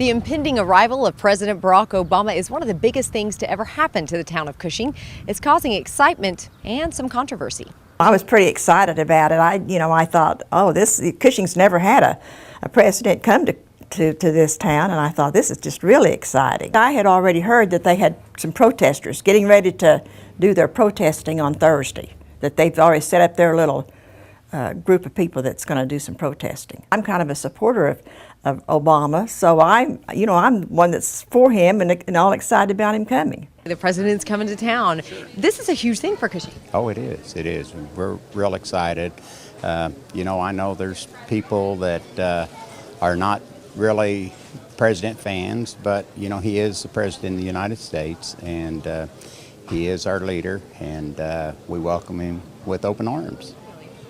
The impending arrival of President Barack Obama is one of the biggest things to ever happen to the town of Cushing. It's causing excitement and some controversy. I was pretty excited about it. I thought, oh, Cushing's never had a president come to this town, and I thought this is just really exciting. I had already heard that they had some protesters getting ready to do their protesting on Thursday, that they've already set up their little group of people that's going to do some protesting. I'm kind of a supporter of Obama, so I'm one that's for him and all excited about him coming. The president's coming to town. This is a huge thing for Cushing. Oh, it is. It is. We're real excited. I know there's people that are not really president fans, but he is the president of the United States, and he is our leader, and we welcome him with open arms.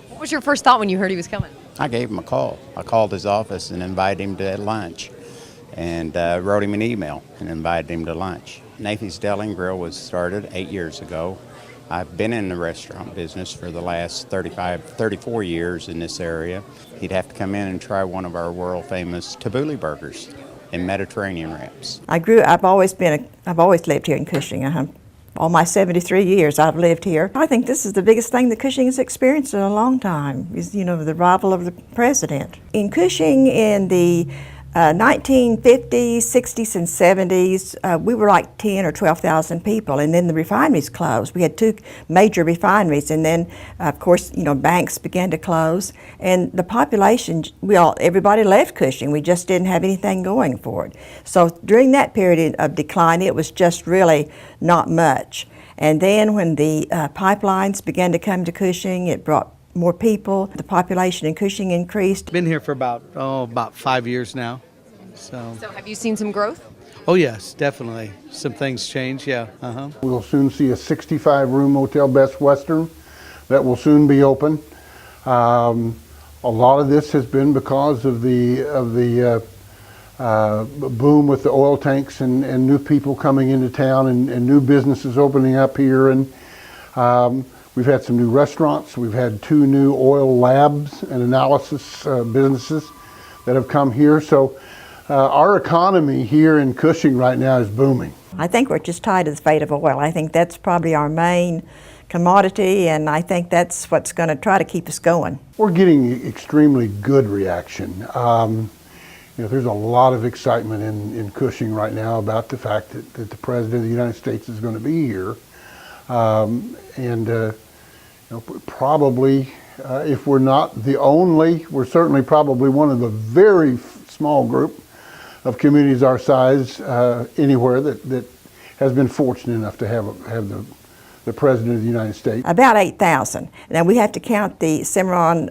What was your first thought when you heard he was coming? I gave him a call. I called his office and invited him to lunch, and wrote him an email and invited him to lunch. Nathan's Deli and Grill was started 8 years ago. I've been in the restaurant business for the last 34 years in this area. He'd have to come in and try one of our world famous tabbouleh burgers and Mediterranean wraps. I've always lived here in Cushing. All my 73 years I've lived here. I think this is the biggest thing that Cushing has experienced in a long time, is the arrival of the president. In Cushing in the 1950s, 60s, and 70s, we were like 10 or 12,000 people, and then the refineries closed. We had two major refineries, and then, of course, banks began to close, and the population, everybody left Cushing. We just didn't have anything going for it. So during that period of decline, it was just really not much. And then when the pipelines began to come to Cushing, it brought more people. The population in Cushing increased. Been here for about 5 years now. So have you seen some growth? Oh yes, definitely. Some things change, yeah. We'll soon see a 65-room Motel Best Western that will soon be open. A lot of this has been because of the boom with the oil tanks and new people coming into town and new businesses opening up here. And we've had some new restaurants. We've had 2 new oil labs and analysis businesses that have come here. So our economy here in Cushing right now is booming. I think we're just tied to the fate of oil. I think that's probably our main commodity, and I think that's what's going to try to keep us going. We're getting extremely good reaction. There's a lot of excitement in Cushing right now about the fact that the President of the United States is going to be here. Probably, if we're not the only, we're certainly probably one of the very small group of communities our size anywhere that has been fortunate enough to have the President of the United States. About 8,000. Now we have to count the Cimarron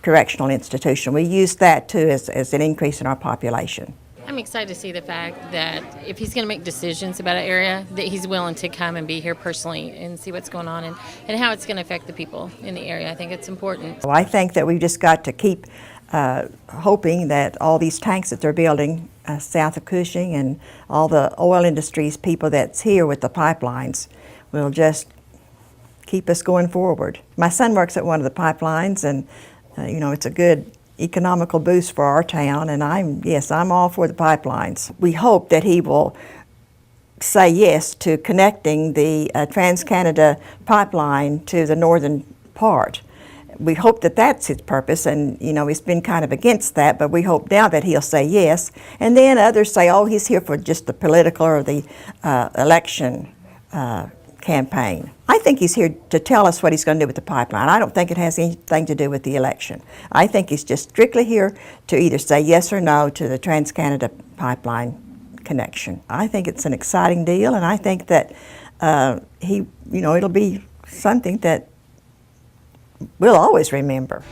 Correctional Institution. We use that too as an increase in our population. I'm excited to see the fact that if he's going to make decisions about an area, that he's willing to come and be here personally and see what's going on and how it's going to affect the people in the area. I think it's important. Well, I think that we've just got to keep hoping that all these tanks that they're building south of Cushing and all the oil industries people that's here with the pipelines will just keep us going forward. My son works at one of the pipelines, and it's a good economical boost for our town, and I'm all for the pipelines. We hope that he will say yes to connecting the Trans-Canada pipeline to the northern part. We hope that that's his purpose, and he's been kind of against that, but we hope now that he'll say yes. And then others say, oh, he's here for just the political or the election campaign. I think he's here to tell us what he's going to do with the pipeline. I don't think it has anything to do with the election. I think he's just strictly here to either say yes or no to the Trans-Canada pipeline connection. I think it's an exciting deal, and I think that it'll be something that we'll always remember.